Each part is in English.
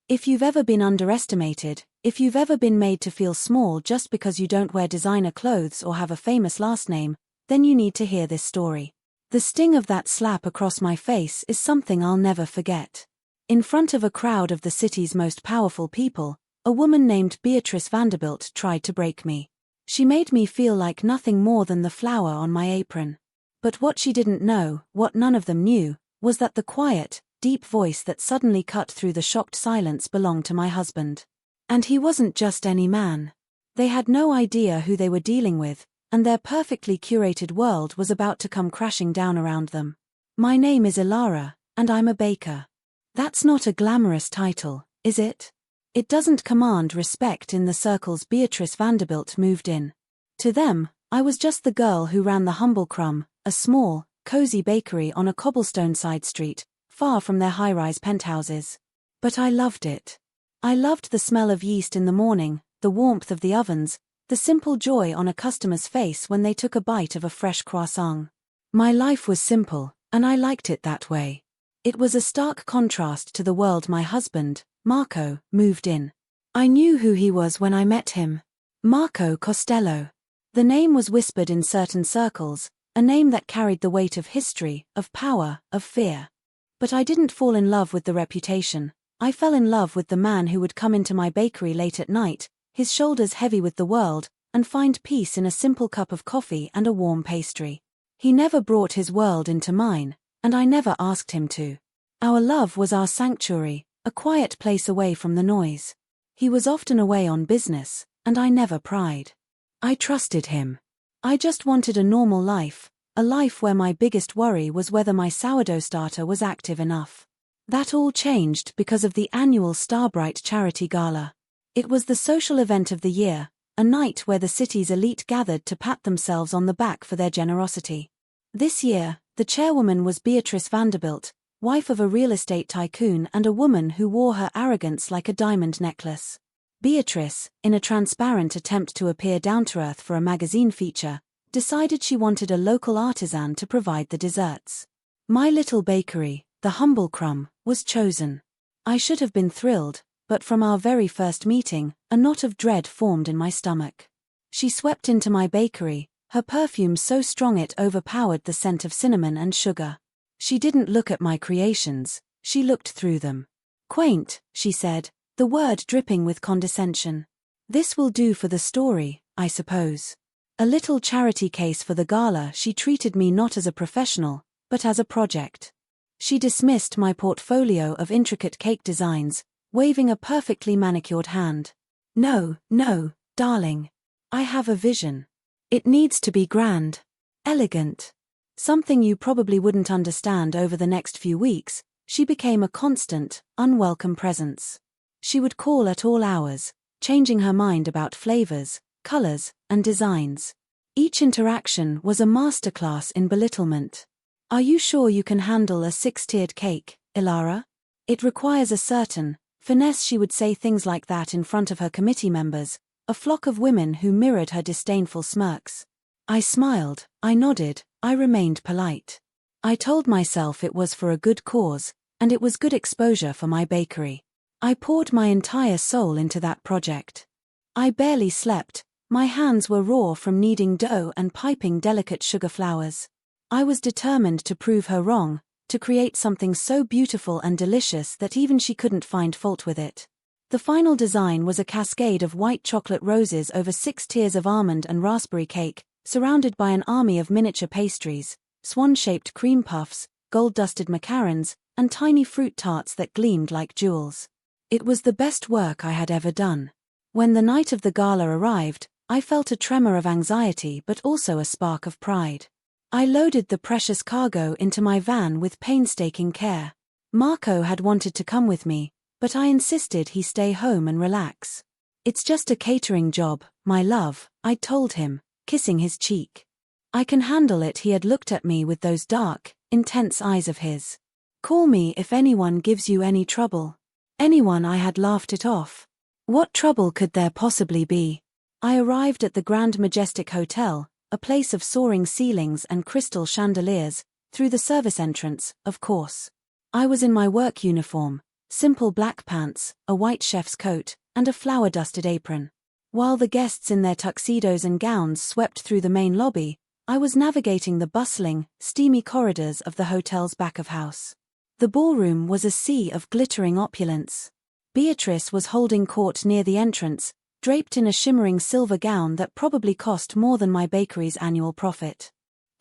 If you've ever been underestimated, if you've ever been made to feel small just because you don't wear designer clothes or have a famous last name, then you need to hear this story. The sting of that slap across my face is something I'll never forget. In front of a crowd of the city's most powerful people, a woman named Beatrice Vanderbilt tried to break me. She made me feel like nothing more than the flower on my apron. But what she didn't know, what none of them knew, was that the quiet, deep voice that suddenly cut through the shocked silence belonged to my husband. And he wasn't just any man. They had no idea who they were dealing with, and their perfectly curated world was about to come crashing down around them. My name is Ilara, and I'm a baker. That's not a glamorous title, is it? It doesn't command respect in the circles Beatrice Vanderbilt moved in. To them, I was just the girl who ran the Humble Crumb, a small, cozy bakery on a cobblestone side street, far from their high-rise penthouses. But I loved it. I loved the smell of yeast in the morning, the warmth of the ovens, the simple joy on a customer's face when they took a bite of a fresh croissant. My life was simple, and I liked it that way. It was a stark contrast to the world my husband, Marco, moved in. I knew who he was when I met him. Marco Costello. The name was whispered in certain circles, a name that carried the weight of history, of power, of fear. But I didn't fall in love with the reputation. I fell in love with the man who would come into my bakery late at night, his shoulders heavy with the world, and find peace in a simple cup of coffee and a warm pastry. He never brought his world into mine, and I never asked him to. Our love was our sanctuary, a quiet place away from the noise. He was often away on business, and I never pried. I trusted him. I just wanted a normal life, a life where my biggest worry was whether my sourdough starter was active enough. That all changed because of the annual Starbright Charity Gala. It was the social event of the year, a night where the city's elite gathered to pat themselves on the back for their generosity. This year, the chairwoman was Beatrice Vanderbilt, wife of a real estate tycoon and a woman who wore her arrogance like a diamond necklace. Beatrice, in a transparent attempt to appear down-to-earth for a magazine feature, decided she wanted a local artisan to provide the desserts. My little bakery, the Humble Crumb, was chosen. I should have been thrilled, but from our very first meeting, a knot of dread formed in my stomach. She swept into my bakery, her perfume so strong it overpowered the scent of cinnamon and sugar. She didn't look at my creations, she looked through them. "Quaint," she said, the word dripping with condescension. "This will do for the story, I suppose." A little charity case for the gala. She treated me not as a professional, but as a project. She dismissed my portfolio of intricate cake designs, waving a perfectly manicured hand. "No, darling. I have a vision. It needs to be grand. Elegant. Something you probably wouldn't understand over the next few weeks." She became a constant, unwelcome presence. She would call at all hours, changing her mind about flavors, colors, and designs. Each interaction was a masterclass in belittlement. "Are you sure you can handle a 6-tiered cake, Ilara? It requires a certain finesse." She would say things like that in front of her committee members, a flock of women who mirrored her disdainful smirks. I smiled, I nodded, I remained polite. I told myself it was for a good cause, and it was good exposure for my bakery. I poured my entire soul into that project. I barely slept, my hands were raw from kneading dough and piping delicate sugar flowers. I was determined to prove her wrong, to create something so beautiful and delicious that even she couldn't find fault with it. The final design was a cascade of white chocolate roses over 6 tiers of almond and raspberry cake, surrounded by an army of miniature pastries, swan-shaped cream puffs, gold-dusted macarons, and tiny fruit tarts that gleamed like jewels. It was the best work I had ever done. When the night of the gala arrived, I felt a tremor of anxiety but also a spark of pride. I loaded the precious cargo into my van with painstaking care. Marco had wanted to come with me, but I insisted he stay home and relax. "It's just a catering job, my love," I told him, kissing his cheek. "I can handle it." He had looked at me with those dark, intense eyes of his. "Call me if anyone gives you any trouble." Anyone? I had laughed it off. What trouble could there possibly be? I arrived at the Grand Majestic Hotel, a place of soaring ceilings and crystal chandeliers, through the service entrance, of course. I was in my work uniform, Simple black pants, a white chef's coat, and a flour-dusted apron. While the guests in their tuxedos and gowns swept through the main lobby, I was navigating the bustling, steamy corridors of the hotel's back of house. The ballroom was a sea of glittering opulence. Beatrice was holding court near the entrance, draped in a shimmering silver gown that probably cost more than my bakery's annual profit.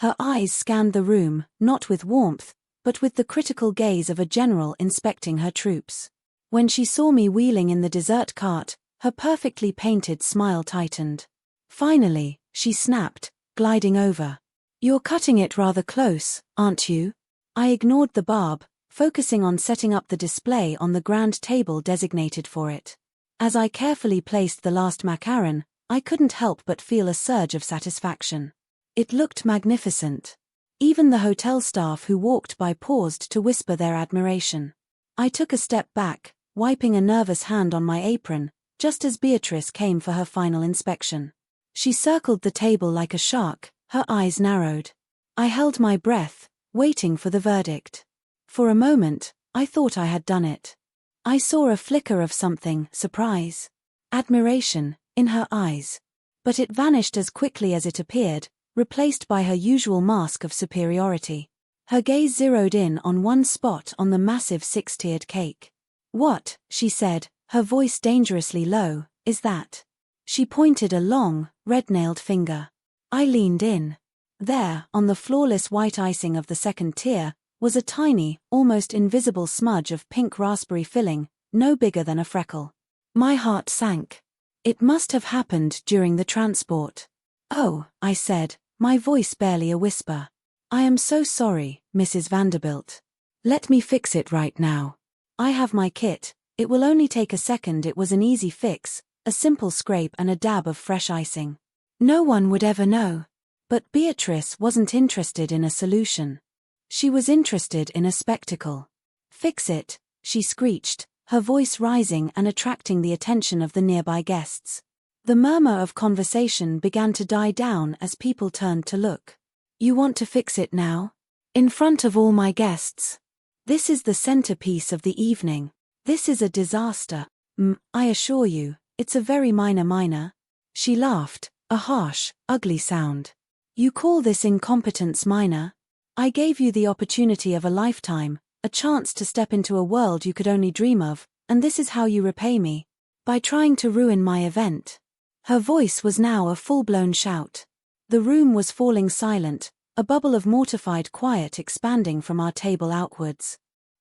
Her eyes scanned the room, not with warmth, but with the critical gaze of a general inspecting her troops. When she saw me wheeling in the dessert cart, her perfectly painted smile tightened. Finally, she snapped, gliding over. "You're cutting it rather close, aren't you?" I ignored the barb, focusing on setting up the display on the grand table designated for it. As I carefully placed the last macaron, I couldn't help but feel a surge of satisfaction. It looked magnificent. Even the hotel staff who walked by paused to whisper their admiration. I took a step back, wiping a nervous hand on my apron, just as Beatrice came for her final inspection. She circled the table like a shark, her eyes narrowed. I held my breath, waiting for the verdict. For a moment, I thought I had done it. I saw a flicker of something, surprise, admiration, in her eyes. But it vanished as quickly as it appeared, replaced by her usual mask of superiority. Her gaze zeroed in on one spot on the massive six-tiered cake. "What," she said, her voice dangerously low, "is that?" She pointed a long, red-nailed finger. I leaned in. There, on the flawless white icing of the second tier, was a tiny, almost invisible smudge of pink raspberry filling, no bigger than a freckle. My heart sank. It must have happened during the transport. "Oh," I said, my voice barely a whisper. "I am so sorry, Mrs. Vanderbilt. Let me fix it right now. I have my kit, it will only take a second." It was an easy fix, a simple scrape and a dab of fresh icing. No one would ever know. But Beatrice wasn't interested in a solution. She was interested in a spectacle. "Fix it," she screeched, her voice rising and attracting the attention of the nearby guests. The murmur of conversation began to die down as people turned to look. "You want to fix it now? In front of all my guests? This is the centerpiece of the evening. This is a disaster. I assure you, it's a very minor." She laughed, a harsh, ugly sound. "You call this incompetence minor? I gave you the opportunity of a lifetime, a chance to step into a world you could only dream of, and this is how you repay me. By trying to ruin my event." Her voice was now a full-blown shout. The room was falling silent, a bubble of mortified quiet expanding from our table outwards.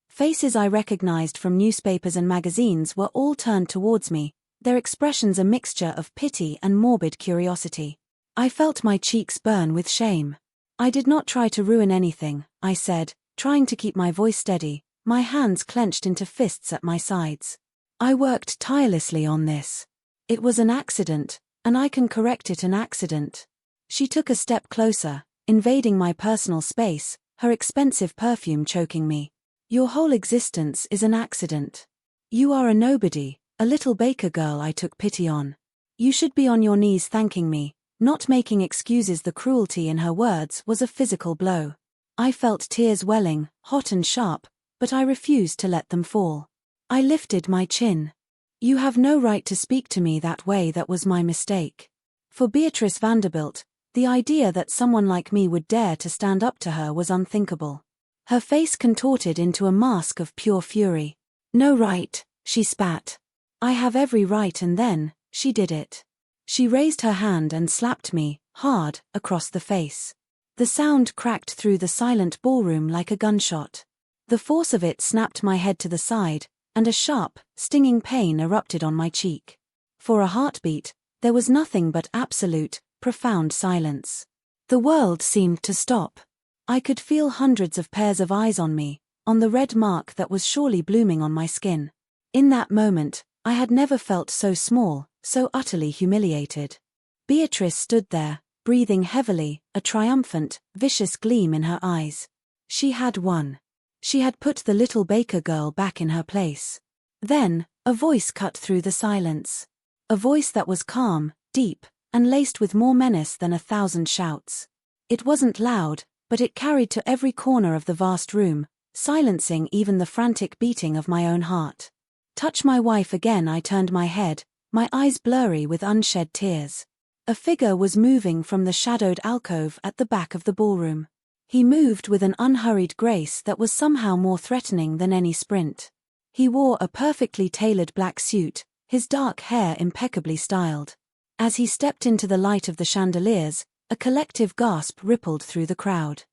Faces I recognized from newspapers and magazines were all turned towards me, their expressions a mixture of pity and morbid curiosity. I felt my cheeks burn with shame. "I did not try to ruin anything," I said, trying to keep my voice steady, my hands clenched into fists at my sides. "I worked tirelessly on this. It was an accident, and I can correct it. An accident." She took a step closer, invading my personal space, her expensive perfume choking me. "Your whole existence is an accident. You are a nobody, a little baker girl I took pity on. You should be on your knees thanking me, not making excuses." The cruelty in her words was a physical blow. I felt tears welling, hot and sharp, but I refused to let them fall. I lifted my chin. "You have no right to speak to me that way. That was my mistake." For Beatrice Vanderbilt, the idea that someone like me would dare to stand up to her was unthinkable. Her face contorted into a mask of pure fury. "No right," she spat. "I have every right." And then, she did it. She raised her hand and slapped me, hard, across the face. The sound cracked through the silent ballroom like a gunshot. The force of it snapped my head to the side, and a sharp, stinging pain erupted on my cheek. For a heartbeat, there was nothing but absolute, profound silence. The world seemed to stop. I could feel hundreds of pairs of eyes on me, on the red mark that was surely blooming on my skin. In that moment, I had never felt so small, so utterly humiliated. Beatrice stood there, breathing heavily, a triumphant, vicious gleam in her eyes. She had won. She had put the little baker girl back in her place. Then, a voice cut through the silence. A voice that was calm, deep, and laced with more menace than 1,000 shouts. It wasn't loud, but it carried to every corner of the vast room, silencing even the frantic beating of my own heart. "Touch my wife again." I turned my head, my eyes blurry with unshed tears. A figure was moving from the shadowed alcove at the back of the ballroom. He moved with an unhurried grace that was somehow more threatening than any sprint. He wore a perfectly tailored black suit, his dark hair impeccably styled. As he stepped into the light of the chandeliers, a collective gasp rippled through the crowd.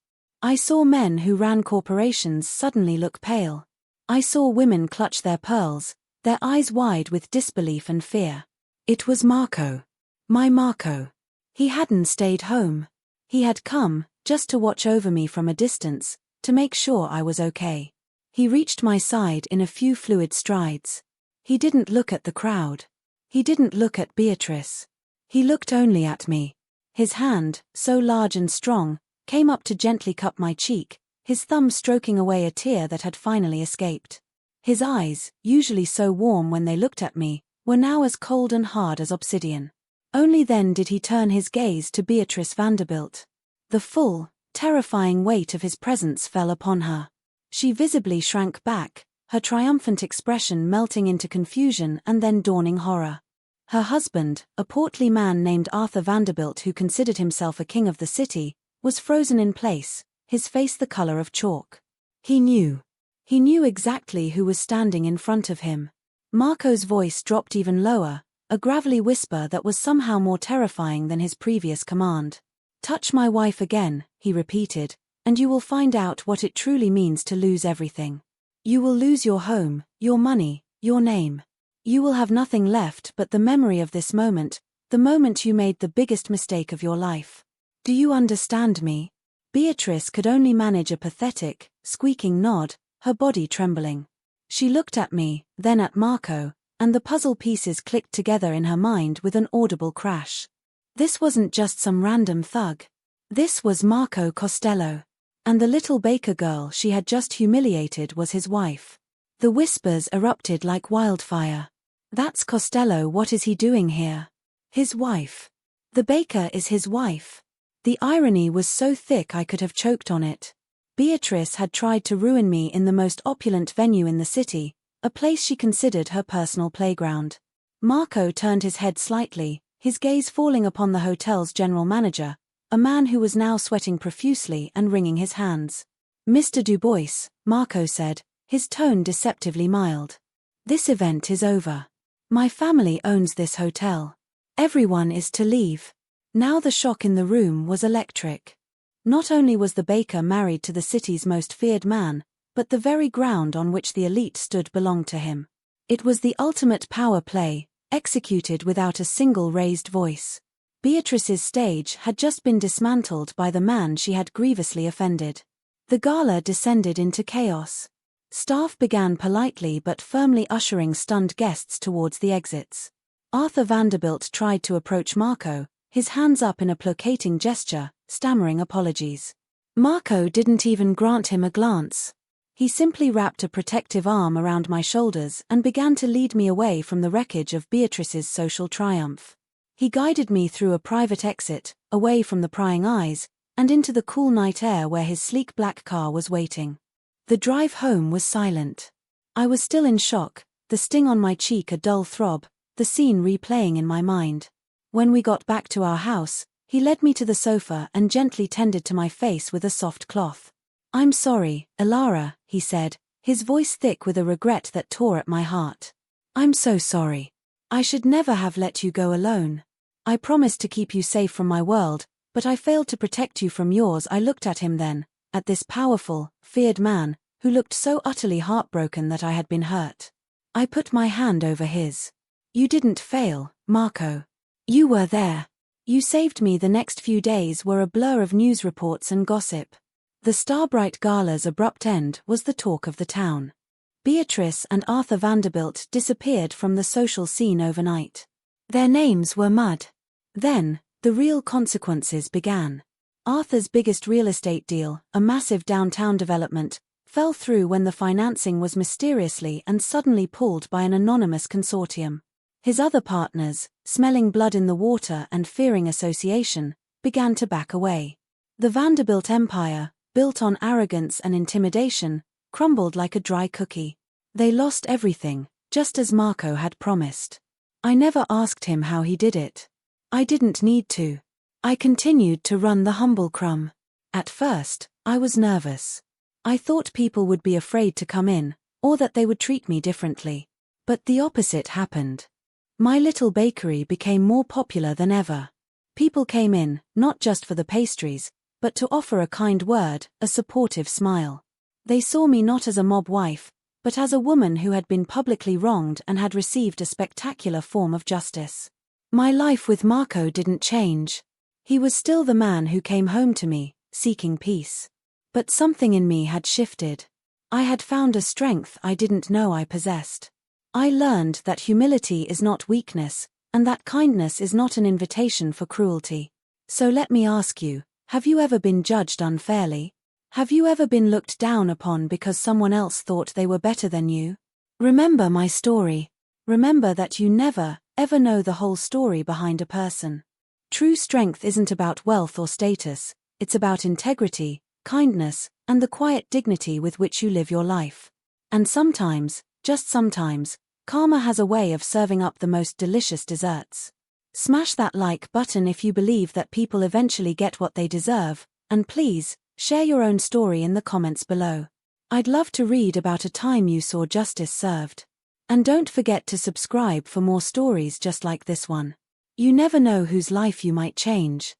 I saw men who ran corporations suddenly look pale. I saw women clutch their pearls, their eyes wide with disbelief and fear. It was Marco. My Marco. He hadn't stayed home. He had come, just to watch over me from a distance, to make sure I was okay. He reached my side in a few fluid strides. He didn't look at the crowd. He didn't look at Beatrice. He looked only at me. His hand, so large and strong, came up to gently cup my cheek, his thumb stroking away a tear that had finally escaped. His eyes, usually so warm when they looked at me, were now as cold and hard as obsidian. Only then did he turn his gaze to Beatrice Vanderbilt. The full, terrifying weight of his presence fell upon her. She visibly shrank back, her triumphant expression melting into confusion and then dawning horror. Her husband, a portly man named Arthur Vanderbilt who considered himself a king of the city, was frozen in place, his face the color of chalk. He knew. He knew exactly who was standing in front of him. Marco's voice dropped even lower, a gravelly whisper that was somehow more terrifying than his previous command. "Touch my wife again," he repeated, "and you will find out what it truly means to lose everything. You will lose your home, your money, your name. You will have nothing left but the memory of this moment, the moment you made the biggest mistake of your life. Do you understand me?" Beatrice could only manage a pathetic, squeaking nod, her body trembling. She looked at me, then at Marco, and the puzzle pieces clicked together in her mind with an audible crash. This wasn't just some random thug. This was Marco Costello. And the little baker girl she had just humiliated was his wife. The whispers erupted like wildfire. "That's Costello. What is he doing here?" "His wife. The baker is his wife." The irony was so thick I could have choked on it. Beatrice had tried to ruin me in the most opulent venue in the city, a place she considered her personal playground. Marco turned his head slightly, his gaze falling upon the hotel's general manager, a man who was now sweating profusely and wringing his hands. "Mr. Dubois," Marco said, his tone deceptively mild. "This event is over. My family owns this hotel. Everyone is to leave." Now the shock in the room was electric. Not only was the baker married to the city's most feared man, but the very ground on which the elite stood belonged to him. It was the ultimate power play, executed without a single raised voice. Beatrice's stage had just been dismantled by the man she had grievously offended. The gala descended into chaos. Staff began politely but firmly ushering stunned guests towards the exits. Arthur Vanderbilt tried to approach Marco, his hands up in a placating gesture, stammering apologies. Marco didn't even grant him a glance. He simply wrapped a protective arm around my shoulders and began to lead me away from the wreckage of Beatrice's social triumph. He guided me through a private exit, away from the prying eyes, and into the cool night air where his sleek black car was waiting. The drive home was silent. I was still in shock, the sting on my cheek a dull throb, the scene replaying in my mind. When we got back to our house, he led me to the sofa and gently tended to my face with a soft cloth. "I'm sorry, Elara," he said, his voice thick with a regret that tore at my heart. "I'm so sorry. I should never have let you go alone. I promised to keep you safe from my world, but I failed to protect you from yours." I looked at him then, at this powerful, feared man, who looked so utterly heartbroken that I had been hurt. I put my hand over his. "You didn't fail, Marco. You were there. You saved me." The next few days were a blur of news reports and gossip. The Starbright Gala's abrupt end was the talk of the town. Beatrice and Arthur Vanderbilt disappeared from the social scene overnight. Their names were mud. Then, the real consequences began. Arthur's biggest real estate deal, a massive downtown development, fell through when the financing was mysteriously and suddenly pulled by an anonymous consortium. His other partners, smelling blood in the water and fearing association, began to back away. The Vanderbilt empire, built on arrogance and intimidation, crumbled like a dry cookie. They lost everything, just as Marco had promised. I never asked him how he did it. I didn't need to. I continued to run the humble crumb. At first, I was nervous. I thought people would be afraid to come in, or that they would treat me differently. But the opposite happened. My little bakery became more popular than ever. People came in, not just for the pastries, but to offer a kind word, a supportive smile. They saw me not as a mob wife, but as a woman who had been publicly wronged and had received a spectacular form of justice. My life with Marco didn't change. He was still the man who came home to me, seeking peace. But something in me had shifted. I had found a strength I didn't know I possessed. I learned that humility is not weakness, and that kindness is not an invitation for cruelty. So let me ask you, have you ever been judged unfairly? Have you ever been looked down upon because someone else thought they were better than you? Remember my story. Remember that you never, ever know the whole story behind a person. True strength isn't about wealth or status, it's about integrity, kindness, and the quiet dignity with which you live your life. And sometimes, just sometimes, karma has a way of serving up the most delicious desserts. Smash that like button if you believe that people eventually get what they deserve, and please, share your own story in the comments below. I'd love to read about a time you saw justice served. And don't forget to subscribe for more stories just like this one. You never know whose life you might change.